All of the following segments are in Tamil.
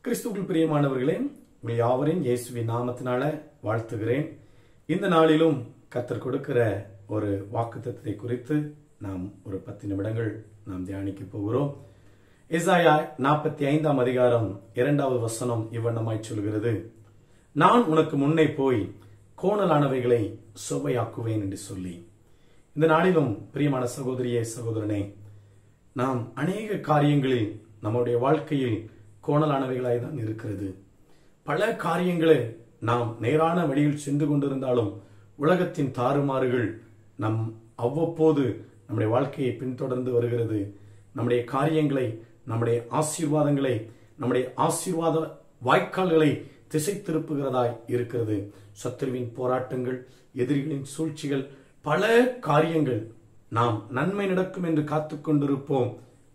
கிறிஸ்துவுக்குள் பிரியமானவர்களே, உங்கள் யாவரையும் இயேசுவின் நாமத்தினால வாழ்த்துகிறேன். இந்த நாளிலும் கர்த்தர் கொடுக்கிற ஒரு வாக்குத்தத்தத்தை குறித்து நாம் ஒரு 10 நிமிடங்கள் நாம் தியானிக்க போகிறோம். எசாயா 45 அதிகாரம் 2வது வசனம் இவ்வண்ணமாய் சொல்கிறது, நான் உனக்கு முன்னே போய் கோணலானவைகளை செவ்வையாக்குவேன் என்று சொல்லி. இந்த நாளிலும் பிரியமான சகோதரியே சகோதரனே, நாம் அநேக காரியங்களில் நம்முடைய வாழ்க்கையில் கோணலானவைகளாய் தான் இருக்கிறது. பல காரியங்களை நாம் நேரான வழியில் சென்று கொண்டிருந்தாலும் உலகத்தின் தாறுமாறுகள் நம் அவ்வப்போது நம்முடைய வாழ்க்கையை பின்தொடர்ந்து வருகிறது. நம்முடைய காரியங்களை, நம்முடைய ஆசீர்வாதங்களை, நம்முடைய ஆசீர்வாத வாய்க்கால்களை திசை திருப்புகிறதாய் இருக்கிறது. சத்துருவின் போராட்டங்கள், எதிரிகளின் சூழ்ச்சிகள், பல காரியங்கள் நாம் நன்மை நடக்கும் என்று காத்துக் கொண்டிருப்போம்,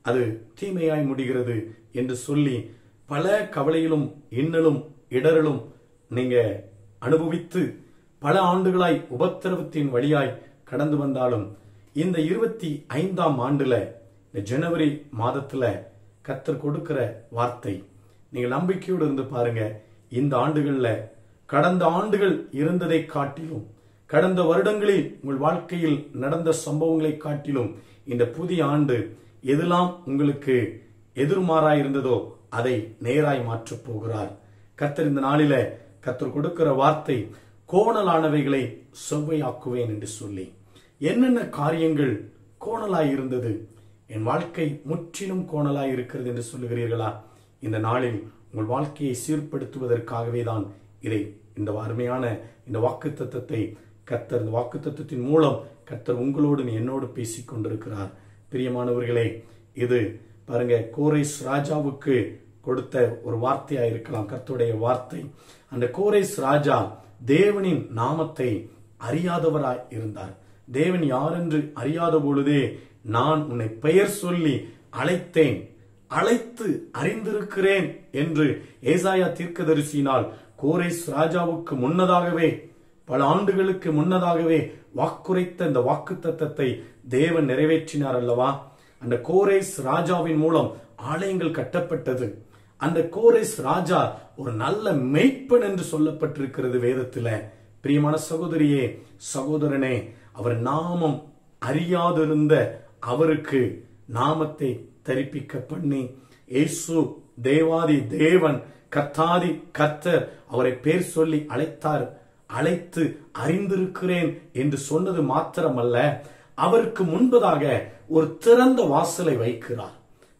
அது தீமையாய் முடிகிறது என்று சொல்லி பல கவலையிலும் இன்னலும் இடரலும் நீங்க அனுபவித்து பல ஆண்டுகளாய் உபத்திரவத்தின் வழியாய் கடந்து வந்தாலும் இந்த 25ஆம் ஆண்டுல இந்த ஜனவரி மாதத்துல கர்த்தர் கொடுக்கிற வார்த்தை, நீங்க நம்பிக்கையோடு இருந்து பாருங்க. இந்த ஆண்டுகள்ல கடந்த ஆண்டுகள் இருந்ததை காட்டிலும், கடந்த வருடங்களில் உங்கள் வாழ்க்கையில் நடந்த சம்பவங்களை காட்டிலும் இந்த புதிய ஆண்டு எதெல்லாம் உங்களுக்கு எதிர்மாறாய் இருந்ததோ அதை நேராய் மாற்றப் போகிறார் கர்த்தர். இந்த நாளில கர்த்தர் கொடுக்கிற வார்த்தை, கோணலானவைகளை செவ்வையாக்குவேன் என்று சொல்லி. என்னென்ன காரியங்கள் கோணலாய் இருந்தது, என் வாழ்க்கை முற்றிலும் கோணலாய் இருக்கிறது என்று சொல்லுகிறீர்களா? இந்த நாளில் உங்கள் வாழ்க்கையை சீர்படுத்துவதற்காகவே தான் இதை இந்த அருமையான இந்த வாக்குத்தத்தத்தை கர்த்தர், இந்த வாக்குத்தத்தத்தின் மூலம் கர்த்தர் உங்களோடு என்னோடு பேசிக் கொண்டிருக்கிறார். பிரியமானவர்களே, இது பாருங்க, கோரேஸ் ராஜாவுக்கு கொடுத்த ஒரு வார்த்தையா இருக்கலாம், கர்த்தருடைய வார்த்தை. அந்த கோரேஸ் ராஜா தேவனின் நாமத்தை அறியாதவராய் இருந்தார். தேவன் யார் என்று அறியாத பொழுதே, நான் உன்னை பெயர் சொல்லி அழைத்தேன், அழைத்து அறிந்திருக்கிறேன் என்று ஏசாயா தீர்க்கதரிசியினால் கோரேஸ் ராஜாவுக்கு முன்னதாகவே, பல ஆண்டுகளுக்கு முன்னதாகவே வாக்குரைத்த இந்த வாக்குத்தத்தத்தை தேவன் நிறைவேற்றினார் அல்லவா? அந்த கோரேஸ் ராஜாவின் மூலம் ஆலயங்கள் கட்டப்பட்டது. அந்த கோரேஸ் ராஜா ஒரு நல்ல மேய்ப்பன் என்று சொல்லப்பட்டிருக்கிறது வேதத்துல. பிரியமான சகோதரியே சகோதரனே, அவர் நாமம் அறியாதிருந்த அவருக்கு நாமத்தை தரிப்பிக்க பண்ணி, இயேசு தேவாதி தேவன், கர்த்தாதி கர்த்தர் அவரை பேர் சொல்லி அழைத்தார். அழைத்து அறிந்திருக்கிறேன் என்று சொன்னது மாத்திரமல்ல, அவருக்கு முன்பதாக ஒரு திறந்த வாசலை வைக்கிறார்.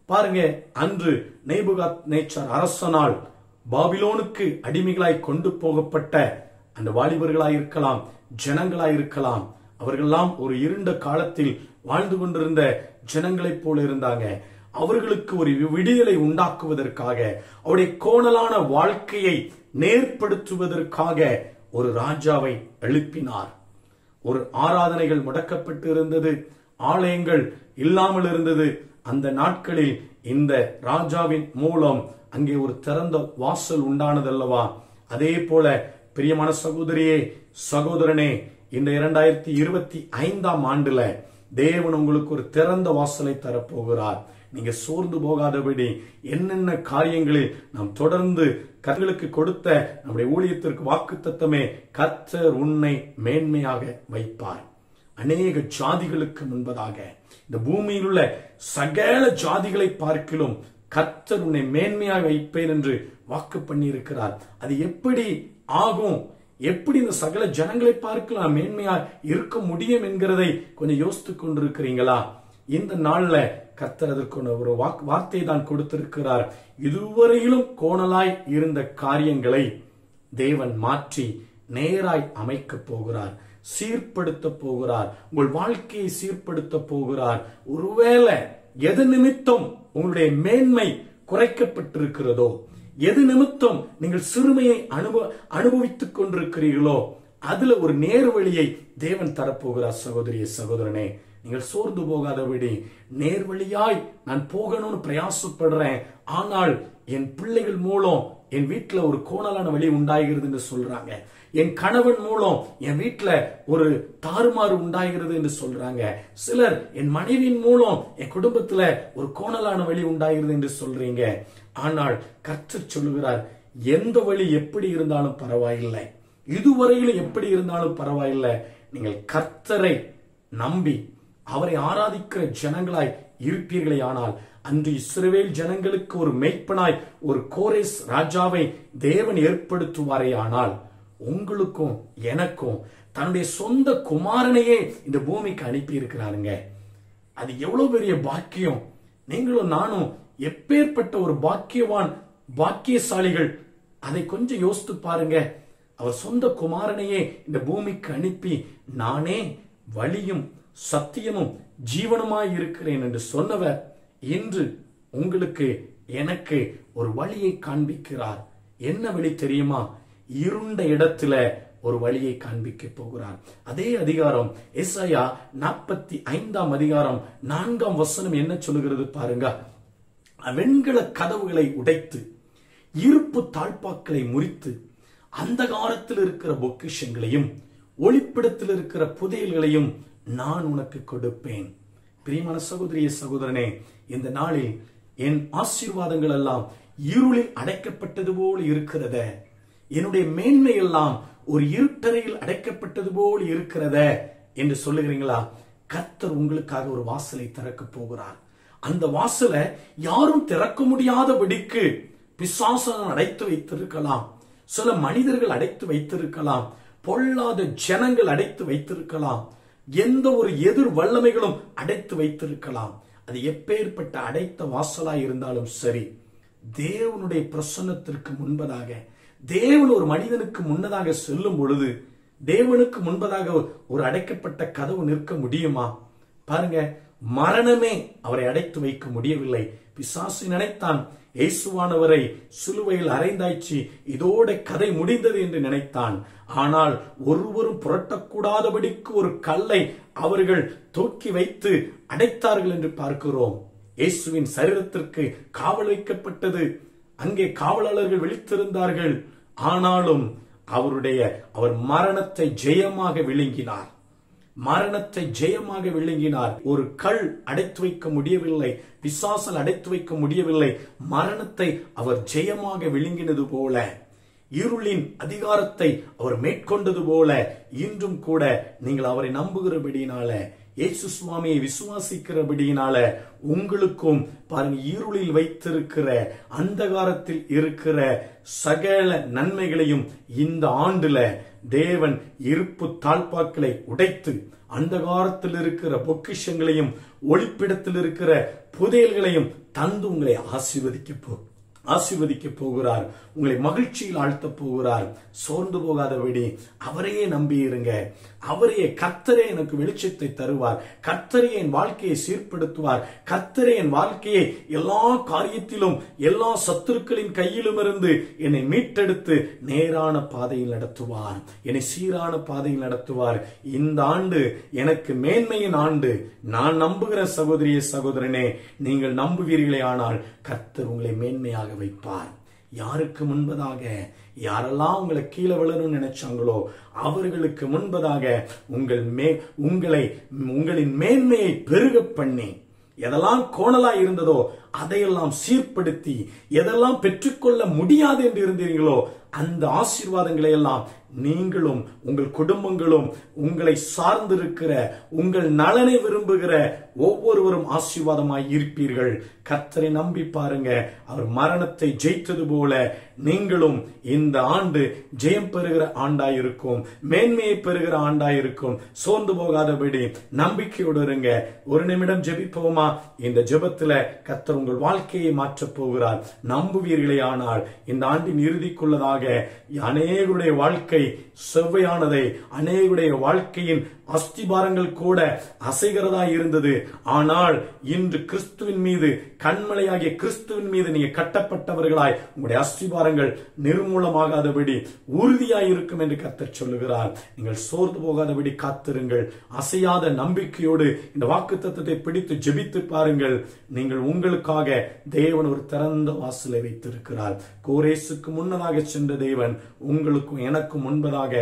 பாருங்க, அன்று நேபுகாத்நேச்சார் அரசனால் பாபிலோனுக்கு அடிமைகளாய் கொண்டு போகப்பட்ட அந்த வாலிபர்களாய் இருக்கலாம், ஜனங்களாய் இருக்கலாம், அவர்களெல்லாம் ஒரு இருண்ட காலத்தில் வாழ்ந்து கொண்டிருந்த ஜனங்களைப் போல இருந்தாங்க. அவர்களுக்கு ஒரு விடியலை உண்டாக்குவதற்காக, அவருடைய கோணலான வாழ்க்கையை நேர்படுத்துவதற்காக ஒரு ராஜாவை எழுப்பினார். ஒரு ஆராதனைகள் முடக்கப்பட்டு இருந்தது, ஆலயங்கள் இல்லாமல் இருந்தது. அந்த நாட்களில் இந்த ராஜாவின் மூலம் அங்கே ஒரு திறந்த வாசல் உண்டானதல்லவா? அதே போல பிரியமான சகோதரியே சகோதரனே, இந்த 2025ஆம் ஆண்டுல தேவன் உங்களுக்கு ஒரு திறந்த வாசலை தரப்போகிறார். நீங்க சோர்ந்து போகாதபடி என்னென்ன காரியங்களில் நாம் தொடர்ந்து கர்த்தருக்கு கொடுத்த நம்முடைய ஊழியத்திற்கு வாக்குத்தத்தமே, கர்த்தர் உன்னை மேன்மையாக வைப்பார். அநேக ஜாதிகளுக்கு முன்பதாக இந்த பூமியில் உள்ள சகல ஜாதிகளை பார்க்கிலும் கர்த்தர் உன்னை மேன்மையாக வைப்பேன் என்று வாக்கு பண்ணி இருக்கிறார். அது எப்படி ஆகும்? எப்படி இந்த சகல ஜனங்களை பார்க்கலாம் மேன்மையா இருக்க முடியும் என்கிறதை கொஞ்சம் யோசித்துக் கொண்டிருக்கிறீங்களா? இந்த நாள்ல கர்த்தர் அதற்கு ஒரு வார்த்தை தான் கொடுத்திருக்கிறார். இதுவரையிலும் கோணலாய் இருந்த காரியங்களை தேவன் மாற்றி நேராய் அமைக்க போகிறார், சீர்படுத்த போகிறார், உங்கள் வாழ்க்கையை சீர்படுத்த போகிறார். ஒருவேளை எது நிமித்தம் உங்களுடைய மேன்மை குறைக்கப்பட்டிருக்கிறதோ, எது நிமித்தம் நீங்கள் சிறுமையை அனுபவித்துக் கொண்டிருக்கிறீர்களோ, அதுல ஒரு நேர்வழியை தேவன் தரப்போகிறார். சகோதரிய சகோதரனே, நீங்கள் சோர்ந்து போகாதபடி, நேர்வழியாய் நான் போகணும்னு பிரயாசப்படுறேன், ஆனால் என் பிள்ளைகள் மூலம் என் வீட்டுல ஒரு கோணலான வழி உண்டாகிறது என்று சொல்றாங்க. என் கணவன் மூலம் என் வீட்டுல ஒரு தாறுமாறு உண்டாகிறது என்று சொல்றாங்க. சிலர் என் மனைவியின் மூலம் என் குடும்பத்துல ஒரு கோணலான வழி உண்டாகிறது என்று சொல்றீங்க. ஆனால் கர்த்தர் சொல்லுகிறார், எந்த வழி எப்படி இருந்தாலும் பரவாயில்லை, இதுவரையிலும் எப்படி இருந்தாலும் பரவாயில்லை, நீங்கள் கர்த்தரை நம்பி அவரை ஆராதிக்கிற ஜனங்களாய் இருப்பீர்களே ஆனால், அன்று இஸ்ரவேல் ஜனங்களுக்கு ஒரு மேய்ப்பனாய் ஒரு கோரேஸ் ராஜாவை தேவன் ஏற்படுத்துவாரே ஆனால், உங்களுக்கும் எனக்கும் தன்னுடைய சொந்த குமாரனையே இந்த பூமிக்கு அனுப்பி இருக்கிறாருங்க. அது எவ்வளவு பெரிய பாக்கியம்! நீங்களும் நானும் எப்பேற்பட்ட ஒரு பாக்கியவான், பாக்கியசாலிகள்! அதை கொஞ்சம் யோசித்து பாருங்க. அவர் சொந்த குமாரனையே இந்த பூமிக்கு அனுப்பி, நானே வழியும் சத்தியமும் ஜீவனுமாய் இருக்கிறேன் என்று சொன்னவர் இன்று உங்களுக்கு எனக்கு ஒரு வழியை காண்பிக்கிறார். என்ன வழி தெரியுமா? இருண்ட இடத்துல ஒரு வழியை காண்பிக்க போகிறார். அதே அதிகாரம் எசாயா 45 அதிகாரம் 4 என்ன சொல்லுகிறது பாருங்க. வெண்கல கதவுகளை உடைத்து இருப்பு தாழ்பாக்களை முறித்து அந்தகாரத்தில் இருக்கிற பொக்கிஷங்களையும் ஒளிப்பிடத்தில் இருக்கிற புதையல்களையும் நான் உனக்கு கொடுப்பேன். பிரியமான சகோதரிய சகோதரனே, இந்த நாளில் என் ஆசீர்வாதங்கள் எல்லாம் இருளில் அடைக்கப்பட்டது போல் இருக்கிறத, என்னுடைய மேன்மை எல்லாம் ஒரு இருட்டறையில் அடைக்கப்பட்டது போல் இருக்கிறத என்று சொல்லுகிறீங்களா? கர்த்தர் உங்களுக்காக ஒரு வாசலை திறக்க போகிறார். அந்த வாசலை யாரும் திறக்க முடியாதபடிக்கு பிசாசன் அடைத்து வைத்திருக்கலாம், சில மனிதர்கள் அடைத்து வைத்திருக்கலாம், பொல்லாத ஜனங்கள் அடைத்து வைத்திருக்கலாம், எந்த ஒரு எதிர் வல்லமைகளும் அடைத்து வைத்திருக்கலாம். அது எப்பேற்பட்ட அடைத்த வாசலாய் இருந்தாலும் சரி, தேவனுடைய பிரசன்னத்திற்கு முன்பதாக, தேவன் ஒரு மனிதனுக்கு முன்னதாக செல்லும் பொழுது, தேவனுக்கு முன்பதாக ஒரு அடைக்கப்பட்ட கதவு நிற்க முடியுமா? பாருங்க, மரணமே அவரை அடைத்து வைக்க முடியவில்லை. பிசாசு நினைத்தான், இயேசுவானவரை சிலுவையில் அறைந்தாய்ச்சி, இதோட கதை முடிந்தது என்று நினைத்தான். ஆனால் ஒருவரும் புரட்டக்கூடாதபடிக்கு ஒரு கல்லை அவர்கள் தூக்கி வைத்து அடைத்தார்கள் என்று பார்க்கிறோம். இயேசுவின் சரீரத்திற்கு காவல் வைக்கப்பட்டது. அங்கே காவலாளர்கள் விழித்திருந்தார்கள். ஆனாலும் அவர் மரணத்தை ஜெயமாக விழுங்கினார். மரணத்தை ஜெயமாக விழுங்கினார். ஒரு கல் அடைத்து வைக்க முடியவில்லை, பிசாசல் அடைத்து வைக்க முடியவில்லை. மரணத்தை அவர் ஜெயமாக விழுங்கினது போல, இருளின் அதிகாரத்தை அவர் மேற்கொண்டது போல, இன்றும் கூட நீங்கள் அவரை நம்புகிறபடியினால, இயேசு சுவாமியை விசுவாசிக்கிறபடியினால, உங்களுக்கும் பாருங்க, இருளில் வைத்திருக்கிற அந்தகாரத்தில் இருக்கிற சகல நன்மைகளையும் இந்த ஆண்டுல தேவன் இருப்பு தாழ்பாக்களை உடைத்து அந்தகாரத்தில் இருக்கிற பொக்கிஷங்களையும் ஒளிப்பிடத்தில் இருக்கிற புதையல்களையும் தந்து உங்களை ஆசீர்வதிக்க போகிறார். உங்களை மகிழ்ச்சியில் ஆழ்த்த போகிறார். சோர்ந்து போகாதபடி அவரையே நம்பி இருங்க. அவரையே, கர்த்தரே எனக்கு வெளிச்சத்தை தருவார், கர்த்தரே என் வாழ்க்கையை சீர்படுத்துவார், கர்த்தரே என் வாழ்க்கையை எல்லா காரியத்திலும் எல்லா சத்துருக்களின் கையிலும் இருந்து என்னை மீட்டெடுத்து நேரான பாதையில் நடத்துவார், என்னை சீரான பாதையில் நடத்துவார். இந்த ஆண்டு எனக்கு மேன்மையின் ஆண்டு. நான் நம்புகிற சகோதரிய சகோதரனே, நீங்கள் நம்புவீர்களே ஆனால் கர்த்தர் உங்களை மேன்மையாக வைப்பார். யாருக்கு முன்பதாக யாரெல்லாம் உங்களை கீழே விழணும்னு நினைச்சாங்களோ அவர்களுக்கு முன்பதாக உங்களின் மேன்மையை பெருக பண்ணி, எதெல்லாம் கோணலா இருந்ததோ அதையெல்லாம் சீர்படுத்தி, எதெல்லாம் பெற்றுக்கொள்ள முடியாது என்று இருந்தீர்களோ அந்த ஆசீர்வாதங்களை எல்லாம் நீங்களும் உங்கள் குடும்பங்களும் உங்களை சார்ந்திருக்கிற உங்கள் நலனை விரும்புகிற ஒவ்வொருவரும் ஆசீர்வாதமாய் இருப்பீர்கள். கர்த்தரை நம்பி பாருங்க. அவர் மரணத்தை ஜெயித்தது போல நீங்களும் இந்த ஆண்டு ஜெயம் பெறுகிற ஆண்டாயிருக்கும், மேன்மையை பெறுகிற ஆண்டாயிருக்கும். சோர்ந்து போகாதபடி நம்பிக்கையோடு இருங்க. ஒரு நிமிடம் ஜெபிப்போமா? இந்த ஜெபத்துல கர்த்தர் உங்கள் வாழ்க்கையை மாற்றப் போகிறார். நம்புவீர்களே ஆனால் இந்த ஆண்டின் இறுதிக்குள்ளதாக அநேகருடைய வாழ்க்கை செவ்வையானதை, அநேகருடைய வாழ்க்கையின் அஸ்திபாரங்கள் கூட அசைகிறதா இருந்தது. ஆனால் இன்று கிறிஸ்துவின் மீது, கண்மலையாகிய கிறிஸ்துவின் மீது நீங்க கட்டப்பட்டவர்களாய் உங்களுடைய அஸ்திபாரங்கள் நிர்மூலமாகாதபடி உறுதியாய் இருக்கும் என்று கர்த்தர் சொல்லுகிறார். நீங்கள் சோர்ந்து போகாதபடி காத்திருங்கள். அசையாத நம்பிக்கையோடு இந்த வாக்குத்தத்தத்தை பிடித்து ஜெபித்து பாருங்கள். நீங்கள் உங்களுக்கு உங்களுக்காக தேவன் ஒரு திறந்த வாசலை வைத்திருக்கிறார். கோரேசுக்கு முன்னதாக சென்ற தேவன் உங்களுக்கும் எனக்கும் முன்பதாக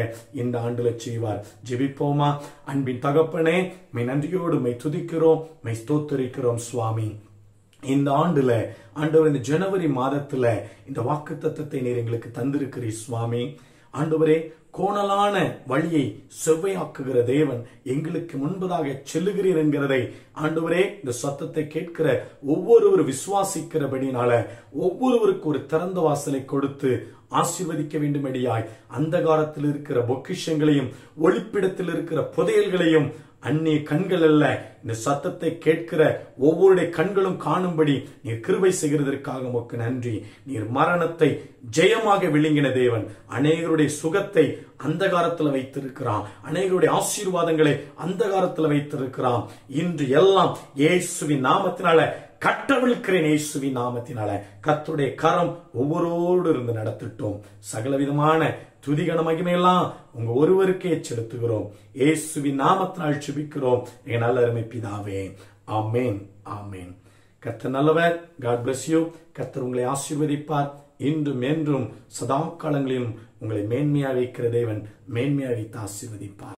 இந்த ஆண்டுல செய்வார். ஜெபிப்போமா? அன்பின் தகப்பனே, மை நன்றியோடு மை துதிக்கிறோம், மை ஸ்தோத்திரிக்கிறோம் சுவாமி. இந்த ஆண்டுல ஆண்டவர், இந்த ஜனவரி மாதத்துல இந்த வாக்குத்தத்தத்தை நீர் எங்களுக்கு தந்திருக்கிறீர் சுவாமி. ஆண்டவரே, கோணலான வழியை செவ்வையாக்குகிற தேவன் எங்களுக்கு முன்பதாக செல்லுகிறீர் என்கிறதை ஆண்டவரே, இந்த சத்தத்தை கேட்கிற ஒவ்வொருவர் விசுவாசிக்கிறபடினால ஒவ்வொருவருக்கு ஒரு திறந்த வாசலை கொடுத்து ஆசீர்வதிக்க வேண்டும்படியாய் அந்தகாரத்தில் இருக்கிற பொக்கிஷங்களையும் ஒளிப்பிடத்தில் இருக்கிற புதையல்களையும் அந்நிய கண்கள் அல்ல, இந்த சத்தத்தை கேட்கிற ஒவ்வொருடைய கண்களும் காணும்படி நீர் கிருபை செய்கிறதற்காக உமக்கு நன்றி. நீர் மரணத்தை ஜெயமாக விழுங்கின தேவன். அநேகருடைய சுகத்தை அந்தகாரத்தில் வைத்திருக்கிறான், அநேகருடைய ஆசீர்வாதங்களை அந்தகாரத்தில் வைத்திருக்கிறான். இன்று எல்லாம் இயேசுவின் நாமத்தினால கட்டவிழ்க்கிறேன். இயேசுவின் நாமத்தினால கர்த்தருடைய கரம் ஒவ்வொருவரோடு இருந்து நடத்திட்டோம். சகலவிதமான துதிகன மகிமையெல்லாம் உங்க ஒருவருக்கே செலுத்துகிறோம். இயேசுவின் நாமத்தினால் ஜெபிக்கிறோம் என் நல்ல அருமை பிதாவே. ஆமென், ஆமென். கர்த்தர் நல்லவர். God bless you. கர்த்தர் உங்களை ஆசீர்வதிப்பார். இன்றும் என்றும் சதா காலங்களிலும் உங்களை மேன்மையாக வைக்கிற தேவன் மேன்மையாக வைத்து ஆசீர்வதிப்பார்.